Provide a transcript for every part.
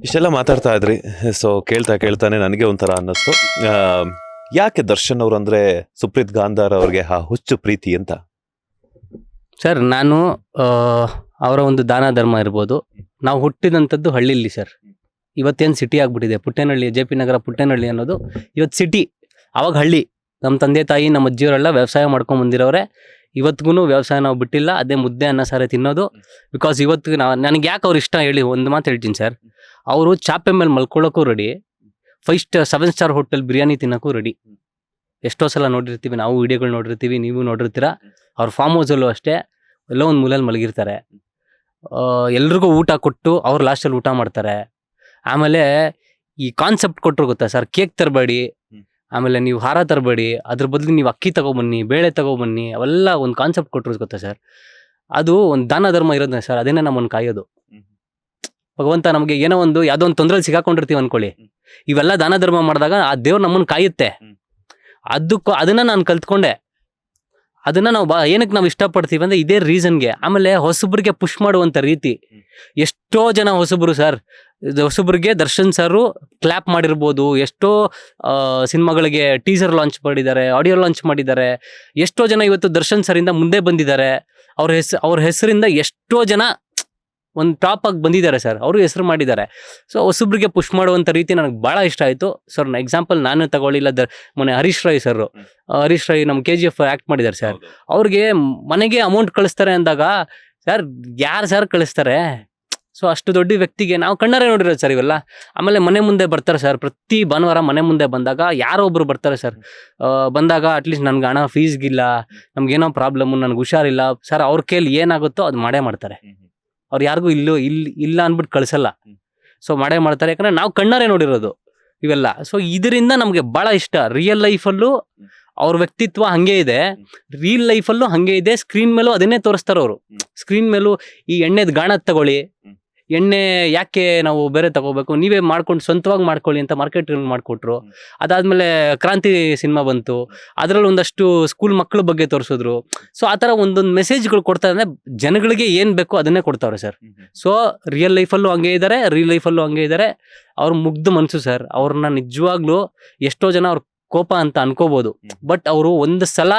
ಇಷ್ಟೆಲ್ಲ ಮಾತಾಡ್ತಾ ಇದ್ರಿ. ಸೊ ಕೇಳ್ತಾನೆ ನನಗೆ ಒಂಥರ ಅನ್ನಿಸ್ತು. ಆ, ಯಾಕೆ ದರ್ಶನ್ ಅವರು ಅಂದ್ರೆ ಸುಪ್ರೀತ್ ಗಾಂಧಾರ್ ಅವ್ರಿಗೆ ಆ ಹುಚ್ಚು ಪ್ರೀತಿ ಅಂತ? ಸರ್ ನಾನು ಅವರ ಒಂದು ದಾನ ಧರ್ಮ ಇರ್ಬೋದು. ನಾವು ಹುಟ್ಟಿದಂಥದ್ದು ಹಳ್ಳಿಲಿ ಸರ್. ಇವತ್ತೇನು ಸಿಟಿ ಆಗ್ಬಿಟ್ಟಿದೆ, ಪುಟ್ಟೇನಹಳ್ಳಿ, ಜೆ ಪಿ ನಗರ ಪುಟ್ಟೇನಹಳ್ಳಿ ಅನ್ನೋದು ಇವತ್ತು ಸಿಟಿ. ಅವಾಗ ಹಳ್ಳಿ. ನಮ್ಮ ತಂದೆ ತಾಯಿ ನಮ್ಮ ಅಜ್ಜಿಯವರೆಲ್ಲ ವ್ಯವಸಾಯ ಮಾಡ್ಕೊಂಡು ಬಂದಿರೋರೆ. ಇವತ್ತಿಗೂ ವ್ಯವಸಾಯ ನಾವು ಬಿಟ್ಟಿಲ್ಲ. ಅದೇ ಮುದ್ದೆ ಅನ್ನ ಸಾರೇ ತಿನ್ನೋದು. ಬಿಕಾಸ್ ಇವತ್ತು ನನಗೆ ಯಾಕೆ ಅವ್ರು ಇಷ್ಟ ಹೇಳಿ ಒಂದು ಮಾತು ಹೇಳ್ತೀನಿ ಸರ್. ಅವರು ಚಾಪೆ ಮೇಲೆ ಮಲ್ಕೊಳ್ಳೋಕ್ಕೂ ರೆಡಿ, 7 ಸ್ಟಾರ್ ಹೋಟೆಲ್ ಬಿರಿಯಾನಿ ತಿನ್ನೋಕ್ಕೂ ರೆಡಿ. ಎಷ್ಟೋ ಸಲ ನೋಡಿರ್ತೀವಿ, ನಾವು ವಿಡಿಯೋಗಳು ನೋಡಿರ್ತೀವಿ, ನೀವು ನೋಡಿರ್ತೀರ. ಅವ್ರ ಫಾರ್ಮ್ ಹೌಸಲ್ಲೂ ಅಷ್ಟೇ ಎಲ್ಲೋ ಒಂದು ಮೂಲೆಯಲ್ಲಿ ಮಲಗಿರ್ತಾರೆ. ಎಲ್ರಿಗೂ ಊಟ ಕೊಟ್ಟು ಅವ್ರು ಲಾಸ್ಟಲ್ಲಿ ಊಟ ಮಾಡ್ತಾರೆ. ಆಮೇಲೆ ಈ ಕಾನ್ಸೆಪ್ಟ್ ಕೊಟ್ಟರು ಗೊತ್ತಾ ಸರ್, ಕೇಕ್ ತರಬೇಡಿ, ಆಮೇಲೆ ನೀವು ಹಾರ ತರಬೇಡಿ, ಅದ್ರ ಬದಲು ನೀವು ಅಕ್ಕಿ ತಗೊಬನ್ನಿ, ಬೇಳೆ ತಗೊಬನ್ನಿ, ಅವೆಲ್ಲ ಒಂದು ಕಾನ್ಸೆಪ್ಟ್ ಕೊಟ್ಟರು ಗೊತ್ತಾ ಸರ್. ಅದು ಒಂದು ದಾನ ಧರ್ಮ ಇರೋದೇ ಸರ್. ಅದೇನೇ ನಮ್ಮನ್ನು ಕಾಯೋದು. ಭಗವಂತ ನಮಗೆ ಏನೋ ಒಂದು ಯಾವುದೋ ಒಂದು ತೊಂದರೆಯಲ್ಲಿ ಸಿಗಾಕೊಂಡಿರ್ತೀವಿ ಅನ್ಕೊಳ್ಳಿ, ಇವೆಲ್ಲ ದಾನ ಧರ್ಮ ಮಾಡಿದಾಗ ಆ ದೇವ್ರು ನಮ್ಮನ್ನು ಕಾಯುತ್ತೆ. ಅದನ್ನ ನಾನು ಕಲ್ತ್ಕೊಂಡೆ. ಅದನ್ನ ನಾವು ಏನಕ್ಕೆ ನಾವು ಇಷ್ಟಪಡ್ತೀವಿ ಅಂದ್ರೆ ಇದೇ ರೀಸನ್ಗೆ. ಆಮೇಲೆ ಹೊಸಬ್ರಿಗೆ ಪುಷ್ ಮಾಡುವಂತ ರೀತಿ. ಎಷ್ಟೋ ಜನ ಹೊಸಬ್ರು ಸರ್, ಹೊಸಬ್ರಿಗೆ ದರ್ಶನ್ ಸರ್ ಕ್ಲಾಪ್ ಮಾಡಿರ್ಬೋದು. ಎಷ್ಟೋ ಸಿನಿಮಾಗಳಿಗೆ ಟೀಸರ್ ಲಾಂಚ್ ಮಾಡಿದ್ದಾರೆ, ಆಡಿಯೋ ಲಾಂಚ್ ಮಾಡಿದ್ದಾರೆ. ಎಷ್ಟೋ ಜನ ಇವತ್ತು ದರ್ಶನ್ ಸರ್ ಇಂದ ಮುಂದೆ ಬಂದಿದ್ದಾರೆ. ಅವ್ರ ಹೆಸರಿಂದ ಎಷ್ಟೋ ಜನ ಒಂದು ಟಾಪ್ ಆಗಿ ಬಂದಿದ್ದಾರೆ ಸರ್. ಅವರು ಹೆಸರು ಮಾಡಿದ್ದಾರೆ. ಸೊ ಹೊಸಬ್ರಿಗೆ ಪುಷ್ ಮಾಡುವಂಥ ರೀತಿ ನನಗೆ ಭಾಳ ಇಷ್ಟ ಆಯಿತು ಸರ್. ಎಕ್ಸಾಂಪಲ್ ನಾನು ತಗೊಳ್ಳಿಲ್ಲ, ಮೊನ್ನೆ ಹರೀಶ್ ರೈ ಸರ್, ಹರೀಶ್ ರೈ ನಮ್ಮ KGF ಆ್ಯಕ್ಟ್ ಮಾಡಿದ್ದಾರೆ ಸರ್. ಅವ್ರಿಗೆ ಮನೆಗೆ ಅಮೌಂಟ್ ಕಳಿಸ್ತಾರೆ ಅಂದಾಗ ಸರ್, ಯಾರು ಸರ್ ಕಳಿಸ್ತಾರೆ? ಸೊ ಅಷ್ಟು ದೊಡ್ಡ ವ್ಯಕ್ತಿಗೆ ನಾವು ಕಣ್ಣಾರೆ ನೋಡಿರೋದು ಸರ್ ಇವೆಲ್ಲ. ಆಮೇಲೆ ಮನೆ ಮುಂದೆ ಬರ್ತಾರೆ ಸರ್, ಪ್ರತಿ ಭಾನುವಾರ ಮನೆ ಮುಂದೆ ಬಂದಾಗ ಯಾರೋ ಒಬ್ರು ಬರ್ತಾರೆ ಸರ್. ಬಂದಾಗ ಅಟ್ಲೀಸ್ಟ್ ನನಗೆ ಹಣ ಫೀಸ್ಗಿಲ್ಲ, ನಮ್ಗೇನೋ ಪ್ರಾಬ್ಲಮ್ಮು, ನನಗೆ ಹುಷಾರಿಲ್ಲ ಸರ್, ಅವ್ರ ಕೈಲಿ ಏನಾಗುತ್ತೋ ಅದು ಮಾಡೇ ಮಾಡ್ತಾರೆ. ಅವ್ರು ಯಾರಿಗೂ ಇಲ್ಲ ಅಂದ್ಬಿಟ್ಟು ಕಳಿಸಲ್ಲ. ಸೊ ಮಾಡೇ ಮಾಡ್ತಾರೆ, ಯಾಕಂದ್ರೆ ನಾವು ಕಣ್ಣಾರೆ ನೋಡಿರೋದು ಇವೆಲ್ಲ. ಸೊ ಇದರಿಂದ ನಮಗೆ ಭಾಳ ಇಷ್ಟ. ರಿಯಲ್ ಲೈಫಲ್ಲೂ ಅವ್ರ ವ್ಯಕ್ತಿತ್ವ ಹಂಗೆ ಇದೆ, ರಿಯಲ್ ಲೈಫಲ್ಲೂ ಹಂಗೆ ಇದೆ. ಸ್ಕ್ರೀನ್ ಮೇಲೂ ಅದನ್ನೇ ತೋರಿಸ್ತಾರೆ ಅವರು. ಸ್ಕ್ರೀನ್ ಮೇಲೂ ಈ ಎಣ್ಣೆದು ಗಾಣದ ತಗೊಳ್ಳಿ, ಎಣ್ಣೆ ಯಾಕೆ ನಾವು ಬೇರೆ ತಗೋಬೇಕು, ನೀವೇ ಮಾಡ್ಕೊಂಡು ಸ್ವಂತವಾಗಿ ಮಾಡ್ಕೊಳ್ಳಿ ಅಂತ ಮಾರ್ಕೆಟ್ಗಳು ಮಾಡಿಕೊಟ್ರು. ಅದಾದಮೇಲೆ ಕ್ರಾಂತಿ ಸಿನಿಮಾ ಬಂತು, ಅದರಲ್ಲಿ ಒಂದಷ್ಟು ಸ್ಕೂಲ್ ಮಕ್ಕಳ ಬಗ್ಗೆ ತೋರಿಸಿದ್ರು. ಸೊ ಆ ಥರ ಒಂದೊಂದು ಮೆಸೇಜ್ಗಳು ಕೊಡ್ತಾರೆ ಅಂದರೆ ಜನಗಳಿಗೆ ಏನು ಬೇಕೋ ಅದನ್ನೇ ಕೊಡ್ತಾವ್ರೆ ಸರ್. ಸೊ ರಿಯಲ್ ಲೈಫಲ್ಲೂ ಹಂಗೆ ಇದ್ದಾರೆ, ಹಂಗೆ ಇದ್ದಾರೆ. ಅವ್ರ ಮುಗ್ಧ ಮನಸ್ಸು ಸರ್. ಅವ್ರನ್ನ ನಿಜವಾಗ್ಲೂ ಎಷ್ಟೋ ಜನ ಅವ್ರ ಕೋಪ ಅಂತ ಅನ್ಕೋಬೋದು, ಬಟ್ ಅವರು ಒಂದು ಸಲ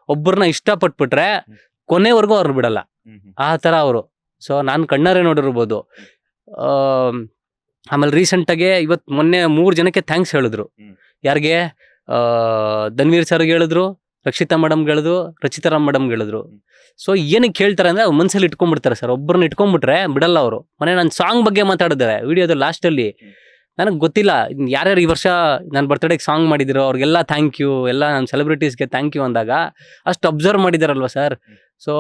ಒಬ್ಬರನ್ನ ಇಷ್ಟಪಟ್ಬಿಟ್ರೆ ಕೊನೆವರೆಗೂ ಅವ್ರು ಬಿಡಲ್ಲ, ಆ ಥರ ಅವರು. ಸೊ ನಾನು ಕಣ್ಣಾರೆ ನೋಡಿರ್ಬೋದು. ಆಮೇಲೆ ರೀಸೆಂಟಾಗೆ ಮೊನ್ನೆ 3 ಜನಕ್ಕೆ ಥ್ಯಾಂಕ್ಸ್ ಹೇಳಿದ್ರು. ಯಾರಿಗೆ? ಧನ್ವೀರ್ ಸರ್ಗೆ ಹೇಳಿದ್ರು, ರಕ್ಷಿತಾ ಮೇಡಮ್ಗೆ ಹೇಳಿದ್ರು, ರಚಿತಾರಾಮ್ ಮೇಡಮ್ಗೆ ಹೇಳಿದ್ರು. ಸೊ ಏನಕ್ಕೆ ಹೇಳ್ತಾರೆ ಅಂದರೆ ಅವ್ರು ಮನಸ್ಸಲ್ಲಿ ಇಟ್ಕೊಂಡ್ಬಿಡ್ತಾರೆ ಸರ್. ಒಬ್ಬರನ್ನ ಇಟ್ಕೊಂಡ್ಬಿಟ್ರೆ ಬಿಡಲ್ಲ ಅವರು. ಮೊನ್ನೆ ನಾನು ಸಾಂಗ್ ಬಗ್ಗೆ ಮಾತಾಡಿದ್ದಾರೆ ವಿಡಿಯೋದ ಲಾಸ್ಟಲ್ಲಿ. ನನಗೆ ಗೊತ್ತಿಲ್ಲ ಯಾರ್ಯಾರು ಈ ವರ್ಷ ನನ್ನ ಬರ್ತ್ಡೇಗೆ ಸಾಂಗ್ ಮಾಡಿದ್ರು ಅವ್ರಿಗೆಲ್ಲ ಥ್ಯಾಂಕ್ ಯು, ಎಲ್ಲ ನನ್ನ ಸೆಲೆಬ್ರಿಟೀಸ್ಗೆ ಥ್ಯಾಂಕ್ ಯು ಅಂದಾಗ ಅಷ್ಟು ಅಬ್ಸರ್ವ್ ಮಾಡಿದಾರಲ್ವ ಸರ್. ಸೊ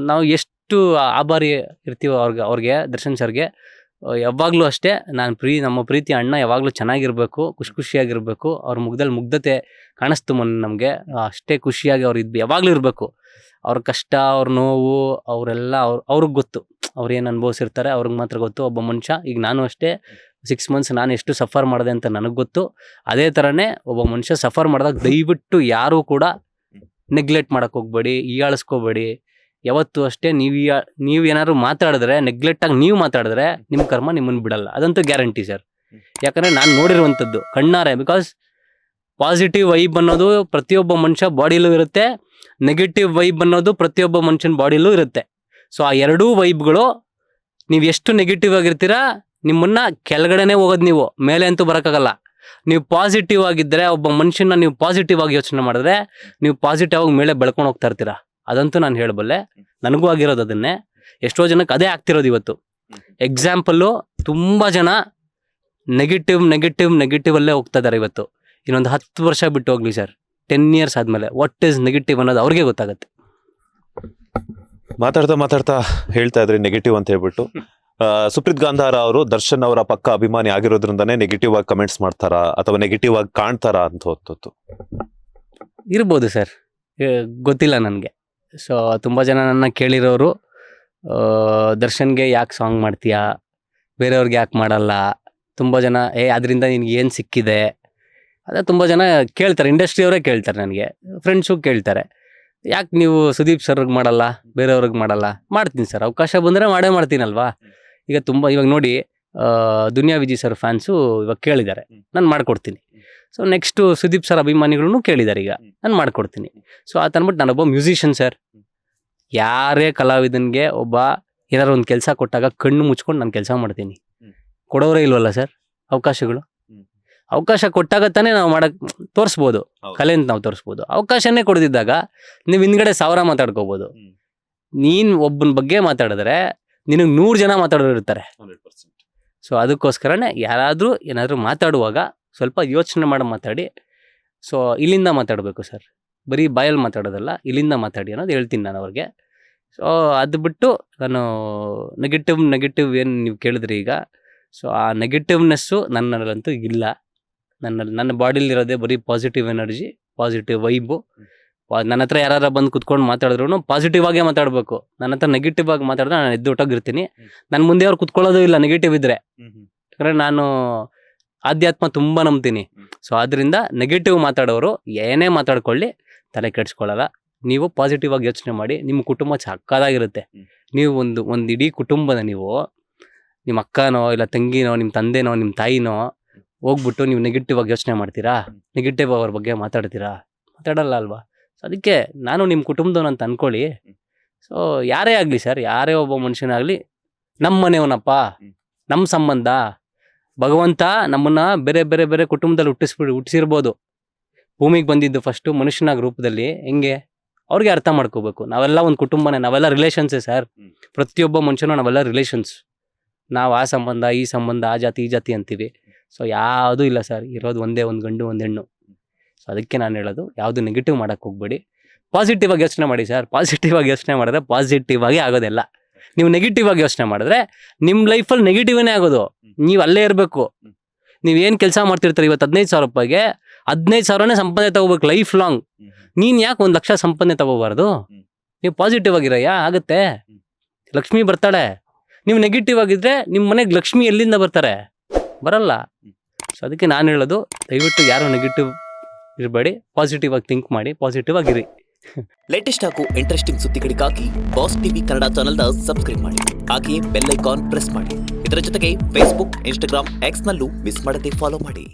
ನಾವು ಎಷ್ಟು ಆಭಾರಿ ಇರ್ತೀವೋ ಅವ್ರಿಗೆ ದರ್ಶನ್ ಸರ್ಗೆ. ಯಾವಾಗಲೂ ಅಷ್ಟೇ ನಮ್ಮ ಪ್ರೀತಿ ಅಣ್ಣ ಯಾವಾಗಲೂ ಚೆನ್ನಾಗಿರ್ಬೇಕು, ಖುಷಿಯಾಗಿರ್ಬೇಕು. ಅವ್ರ ಮುಖದಲ್ಲಿ ಮುಗ್ಧತೆ ಕಾಣಿಸ್ತು ಮೊನ್ನೆ ನಮಗೆ. ಅಷ್ಟೇ ಖುಷಿಯಾಗಿ ಅವ್ರು ಯಾವಾಗಲೂ ಇರಬೇಕು. ಅವ್ರ ಕಷ್ಟ, ಅವ್ರ ನೋವು, ಅವರೆಲ್ಲ ಅವ್ರಿಗೆ ಗೊತ್ತು. ಅವ್ರು ಏನು ಅನುಭವಿಸಿರ್ತಾರೆ ಅವ್ರಿಗೆ ಮಾತ್ರ ಗೊತ್ತು. ಒಬ್ಬ ಮನುಷ್ಯ, ಈಗ ನಾನು ಅಷ್ಟೇ 6 ಮಂತ್ಸ್ ನಾನು ಎಷ್ಟು ಸಫರ್ ಮಾಡಿದೆ ಅಂತ ನನಗೆ ಗೊತ್ತು. ಅದೇ ಥರನೇ ಒಬ್ಬ ಮನುಷ್ಯ ಸಫರ್ ಮಾಡಿದಾಗ ದಯವಿಟ್ಟು ಯಾರೂ ಕೂಡ ನೆಗ್ಲೆಕ್ಟ್ ಮಾಡೋಕ್ಕೆ ಹೋಗ್ಬೇಡಿ, ಹೀಯಾಳಿಸ್ಕೋಬೇಡಿ. ಯಾವತ್ತೂ ಅಷ್ಟೇ ನೀವು ಏನಾದ್ರು ಮಾತಾಡಿದ್ರೆ, ನೆಗ್ಲೆಕ್ಟಾಗಿ ನೀವು ಮಾತಾಡಿದ್ರೆ ನಿಮ್ಮ ಕರ್ಮ ನಿಮ್ಮನ್ನು ಬಿಡಲ್ಲ, ಅದಂತೂ ಗ್ಯಾರಂಟಿ ಸರ್. ಯಾಕಂದರೆ ನಾನು ನೋಡಿರುವಂಥದ್ದು ಕಣ್ಣಾರೆ. ಬಿಕಾಸ್ ಪಾಸಿಟಿವ್ ವೈಬ್ ಅನ್ನೋದು ಪ್ರತಿಯೊಬ್ಬ ಮನುಷ್ಯ ಬಾಡಿಲೂ ಇರುತ್ತೆ, ನೆಗೆಟಿವ್ ವೈಬ್ ಅನ್ನೋದು ಪ್ರತಿಯೊಬ್ಬ ಮನುಷ್ಯನ ಬಾಡಿಲೂ ಇರುತ್ತೆ. ಸೊ ಆ ಎರಡೂ ವೈಬ್ಗಳು, ನೀವು ಎಷ್ಟು ನೆಗೆಟಿವ್ ಆಗಿರ್ತೀರಾ ನಿಮ್ಮನ್ನು ಕೆಳಗಡೆನೇ ಹೋಗೋದು, ನೀವು ಮೇಲೆ ಅಂತೂ ಬರೋಕ್ಕಾಗಲ್ಲ. ನೀವು ಪಾಸಿಟಿವ್ ಆಗಿದ್ದರೆ, ಒಬ್ಬ ಮನುಷ್ಯನ ನೀವು ಪಾಸಿಟಿವ್ ಆಗಿ ಯೋಚನೆ ಮಾಡಿದ್ರೆ ನೀವು ಪಾಸಿಟಿವ್ ಆಗಿ ಮೇಲೆ ಬೆಳ್ಕೊಂಡು ಹೋಗ್ತಾ ಇರ್ತೀರಾ. ಅದಂತೂ ನಾನು ಹೇಳಬಲ್ಲೆ. ನನಗೂ ಆಗಿರೋದು ಅದನ್ನೇ. ಎಷ್ಟೋ ಜನಕ್ಕೆ ಅದೇ ಆಗ್ತಿರೋದು ಇವತ್ತು. ಎಕ್ಸಾಂಪಲ್ಲು, ತುಂಬ ಜನ ನೆಗೆಟಿವ್ ಅಲ್ಲೇ ಹೋಗ್ತಾ ಇದ್ದಾರೆ ಇವತ್ತು. ಇನ್ನೊಂದು 10 ವರ್ಷ ಬಿಟ್ಟು ಹೋಗ್ಲಿ ಸರ್, 10 years ಆದಮೇಲೆ ವಾಟ್ ಈಸ್ ನೆಗೆಟಿವ್ ಅನ್ನೋದು ಅವ್ರಿಗೆ ಗೊತ್ತಾಗುತ್ತೆ. ಮಾತಾಡ್ತಾ ಹೇಳ್ತಾ ಇದ್ರಿ ನೆಗೆಟಿವ್ ಅಂತ ಹೇಳ್ಬಿಟ್ಟು. ಸುಪ್ರೀತ್ ಗಾಂಧಾರ ಅವರು ದರ್ಶನ್ ಅವರ ಪಕ್ಕ ಅಭಿಮಾನಿ ಆಗಿರೋದ್ರಿಂದಾನೇ ನೆಗೆಟಿವ್ ಆಗಿ ಕಮೆಂಟ್ಸ್ ಮಾಡ್ತಾರಾ ಅಥವಾ ನೆಗೆಟಿವ್ ಆಗಿ ಕಾಣ್ತಾರಾ ಅಂತ ಹೊತ್ತು ಇರ್ಬೋದು ಸರ್, ಗೊತ್ತಿಲ್ಲ ನನಗೆ. ಸೊ ತುಂಬ ಜನ ನನ್ನ ಕೇಳಿರೋರು, ದರ್ಶನ್ಗೆ ಯಾಕೆ ಸಾಂಗ್ ಮಾಡ್ತೀಯಾ, ಬೇರೆಯವ್ರಿಗೆ ಯಾಕೆ ಮಾಡಲ್ಲ, ತುಂಬ ಜನ ಅದರಿಂದ ನಿನ್ಗೆ ಏನು ಸಿಕ್ಕಿದೆ, ಅದೇ ತುಂಬ ಜನ ಕೇಳ್ತಾರೆ. ಇಂಡಸ್ಟ್ರಿಯವರೇ ಕೇಳ್ತಾರೆ, ನನಗೆ ಫ್ರೆಂಡ್ಸು ಕೇಳ್ತಾರೆ, ಯಾಕೆ ನೀವು ಸುದೀಪ್ ಸರ್ಗೆ ಮಾಡಲ್ಲ, ಬೇರೆಯವ್ರಿಗೆ ಮಾಡಲ್ಲ. ಮಾಡ್ತೀನಿ ಸರ್, ಅವಕಾಶ ಬಂದರೆ ಮಾಡೇ ಮಾಡ್ತೀನಲ್ವಾ. ಇವಾಗ ನೋಡಿ, ದುನಿಯಾ ವಿಜಯ್ ಸರ್ ಫ್ಯಾನ್ಸು ಇವಾಗ ಕೇಳಿದ್ದಾರೆ, ನಾನು ಮಾಡ್ಕೊಡ್ತೀನಿ. ಸೊ ನೆಕ್ಸ್ಟು ಸುದೀಪ್ ಸರ್ ಅಭಿಮಾನಿಗಳು ಕೇಳಿದ್ದಾರೆ, ಈಗ ನಾನು ಮಾಡ್ಕೊಡ್ತೀನಿ. ಸೊ ಆತನ್ಬಿಟ್ಟು ನಾನೊಬ್ಬ ಮ್ಯೂಸಿಷಿಯನ್ ಸರ್. ಯಾರೇ ಕಲಾವಿದನಿಗೆ ಏನಾರು ಒಂದು ಕೆಲಸ ಕೊಟ್ಟಾಗ ಕಣ್ಣು ಮುಚ್ಕೊಂಡು ನಾನು ಕೆಲಸ ಮಾಡ್ತೀನಿ. ಕೊಡೋರೇ ಇಲ್ವಲ್ಲ ಸರ್ ಅವಕಾಶಗಳು. ಅವಕಾಶ ಕೊಟ್ಟಾಗ ತಾನೇ ನಾವು ತೋರಿಸ್ಬೋದು, ಕಲೆ ಅಂತ ನಾವು ತೋರಿಸ್ಬೋದು. ಅವಕಾಶನೇ ಕೊಡದಿದ್ದಾಗ ನೀವು ಹಿಂದ್ಗಡೆ 1000 ಮಾತಾಡ್ಕೋಬೋದು. ನೀನು ಒಬ್ಬನ ಬಗ್ಗೆ ಮಾತಾಡಿದ್ರೆ ನಿನಗೆ 100 ಜನ ಮಾತಾಡೋರು ಇರ್ತಾರೆ. ಸೊ ಅದಕ್ಕೋಸ್ಕರನೇ ಯಾರಾದರೂ ಏನಾದರೂ ಮಾತಾಡುವಾಗ ಸ್ವಲ್ಪ ಯೋಚನೆ ಮಾಡಿ ಮಾತಾಡಿ. ಸೊ ಇಲ್ಲಿಂದ ಮಾತಾಡಬೇಕು ಸರ್, ಬರೀ ಬಾಯಲ್ಲಿ ಮಾತಾಡೋದಲ್ಲ, ಇಲ್ಲಿಂದ ಮಾತಾಡಿ ಅನ್ನೋದು ಹೇಳ್ತೀನಿ ನಾನು ಅವ್ರಿಗೆ. ಸೊ ಅದು ಬಿಟ್ಟು ನಾನು ನೆಗೆಟಿವ್ ಏನು ನೀವು ಕೇಳಿದ್ರಿ ಈಗ, ಸೊ ಆ ನೆಗೆಟಿವ್ನೆಸ್ಸು ನನ್ನಲ್ಲಂತೂ ಇಲ್ಲ. ನನ್ನ ಬಾಡಿಲಿರೋದೇ ಬರೀ ಪಾಸಿಟಿವ್ ಎನರ್ಜಿ, ಪಾಸಿಟಿವ್ ವೈಬು. ನನ್ನ ಹತ್ರ ಯಾರು ಬಂದು ಕುತ್ಕೊಂಡು ಮಾತಾಡಿದ್ರು ಪಾಸಿಟಿವ್ ಆಗೇ ಮಾತಾಡಬೇಕು. ನನ್ನ ಹತ್ರ ನೆಗೆಟಿವ್ ಆಗಿ ಮಾತಾಡಿದ್ರೆ ನಾನು ಎದ್ದು ಹೊಟ್ಟೋಗಿರ್ತೀನಿ. ನನ್ನ ಮುಂದೆ ಅವ್ರು ಕುತ್ಕೊಳ್ಳೋದು ಇಲ್ಲ ನೆಗೆಟಿವ್ ಇದ್ದರೆ. ಯಾಕಂದರೆ ನಾನು ಆಧ್ಯಾತ್ಮ ತುಂಬ ನಂಬ್ತೀನಿ. ಸೊ ಆದ್ದರಿಂದ ನೆಗೆಟಿವ್ ಮಾತಾಡೋರು ಏನೇ ಮಾತಾಡ್ಕೊಳ್ಳಿ ತಲೆ ಕೆಡಿಸ್ಕೊಳ್ಳಲ್ಲ. ನೀವು ಪಾಸಿಟಿವ್ ಆಗಿ ಯೋಚನೆ ಮಾಡಿ, ನಿಮ್ಮ ಕುಟುಂಬ ಸಕ್ಕತ್ತಾಗಿರುತ್ತೆ. ನೀವು ಒಂದು ಇಡೀ ಕುಟುಂಬದ ನೀವು ನಿಮ್ಮ ಅಕ್ಕನೋ ಇಲ್ಲ ತಂಗಿನೋ ನಿಮ್ಮ ತಂದೆನೋ ನಿಮ್ಮ ತಾಯಿನೋ ಹೋಗ್ಬಿಟ್ಟು ನೀವು ನೆಗೆಟಿವ್ ಆಗಿ ಯೋಚನೆ ಮಾಡ್ತೀರಾ? ನೆಗೆಟಿವ್ ಅವ್ರ ಬಗ್ಗೆ ಮಾತಾಡಲ್ಲ ಅಲ್ವಾ? ಸೊ ಅದಕ್ಕೆ ನಾನು ನಿಮ್ಮ ಕುಟುಂಬದವನು ಅಂತ ಅಂದ್ಕೊಳ್ಳಿ. ಸೊ ಯಾರೇ ಆಗಲಿ ಸರ್, ಯಾರೇ ಒಬ್ಬ ಮನುಷ್ಯನಾಗಲಿ ನಮ್ಮ ಮನೆಯವನಪ್ಪ, ನಮ್ಮ ಸಂಬಂಧ. ಭಗವಂತ ನಮ್ಮನ್ನು ಬೇರೆ ಬೇರೆ ಬೇರೆ ಕುಟುಂಬದಲ್ಲಿ ಹುಟ್ಟಿಸಿರ್ಬೋದು. ಭೂಮಿಗೆ ಬಂದಿದ್ದು ಫಸ್ಟು ಮನುಷ್ಯನಾಗ ರೂಪದಲ್ಲಿ ಹೆಂಗೆ ಅವ್ರಿಗೆ ಅರ್ಥ ಮಾಡ್ಕೋಬೇಕು. ನಾವೆಲ್ಲ ಒಂದು ಕುಟುಂಬನೇ, ನಾವೆಲ್ಲ ರಿಲೇಷನ್ಸೇ ಸರ್. ಪ್ರತಿಯೊಬ್ಬ ಮನುಷ್ಯನೂ ನಾವೆಲ್ಲ ರಿಲೇಷನ್ಸ್. ನಾವು ಆ ಸಂಬಂಧ ಈ ಸಂಬಂಧ, ಆ ಜಾತಿ ಈ ಜಾತಿ ಅಂತೀವಿ. ಸೊ ಯಾವುದೂ ಇಲ್ಲ ಸರ್, ಇರೋದು ಒಂದೇ, ಒಂದು ಗಂಡು ಒಂದು ಹೆಣ್ಣು. ಸೊ ಅದಕ್ಕೆ ನಾನು ಹೇಳೋದು, ಯಾವುದು ನೆಗೆಟಿವ್ ಮಾಡೋಕ್ಕೆ ಹೋಗ್ಬೇಡಿ, ಪಾಸಿಟಿವ್ ಆಗಿ ಯೋಚನೆ ಮಾಡಿ ಸರ್. ಪಾಸಿಟಿವ್ ಆಗಿ ಯೋಚನೆ ಮಾಡಿದ್ರೆ ಪಾಸಿಟಿವ್ ಆಗಿ ಆಗೋದೆಲ್ಲ. ನೀವು ನೆಗೆಟಿವ್ ಆಗಿ ಯೋಚನೆ ಮಾಡಿದ್ರೆ ನಿಮ್ಮ ಲೈಫಲ್ಲಿ ನೆಗೆಟಿವೇ ಆಗೋದು. ನೀವು ಅಲ್ಲೇ ಇರಬೇಕು. ನೀವೇನು ಕೆಲಸ ಮಾಡ್ತಿರ್ತೀರಿ, ಇವತ್ತು 15,000 ರೂಪಾಯಿಗೆ 15,000ನೇ ಸಂಪಾದನೆ ತಗೋಬೇಕು ಲೈಫ್ ಲಾಂಗ್. ನೀನು ಯಾಕೆ 1 ಲಕ್ಷ ಸಂಪಾದನೆ ತಗೋಬಾರ್ದು? ನೀವು ಪಾಸಿಟಿವ್ ಆಗಿರಯ್ಯ, ಆಗುತ್ತೆ. ಲಕ್ಷ್ಮಿ ಬರ್ತಾಳೆ. ನೀವು ನೆಗೆಟಿವ್ ಆಗಿದ್ರೆ ನಿಮ್ಮ ಮನೆಗೆ ಲಕ್ಷ್ಮಿ ಎಲ್ಲಿಂದ ಬರ್ತಾರೆ? ಬರಲ್ಲ. ಸೊ ಅದಕ್ಕೆ ನಾನು ಹೇಳೋದು, ದಯವಿಟ್ಟು ಯಾರು ನೆಗೆಟಿವ್ ಇರಬೇಡಿ, ಪಾಸಿಟಿವ್ ಆಗಿ ಥಿಂಕ್ ಮಾಡಿ, ಪಾಸಿಟಿವ್ ಆಗಿರಿ. ಲೇಟೆಸ್ಟ್ ಹಾಗೂ ಇಂಟ್ರೆಸ್ಟಿಂಗ್ ಸುದ್ದಿಗಳಿಗಾಗಿ ಬಾಸ್ ಟಿವಿ ಕನ್ನಡ ಚಾನೆಲ್ನ ಸಬ್ಸ್ಕ್ರೈಬ್ ಮಾಡಿ. ಹಾಗೆಯೇ ಬೆಲ್ ಐಕಾನ್ ಪ್ರೆಸ್ ಮಾಡಿ. ಇದರ ಜೊತೆಗೆ ಫೇಸ್ಬುಕ್, ಇನ್ಸ್ಟಾಗ್ರಾಮ್, ಎಕ್ಸ್ನಲ್ಲೂ ಮಿಸ್ ಮಾಡದೆ ಫಾಲೋ ಮಾಡಿ.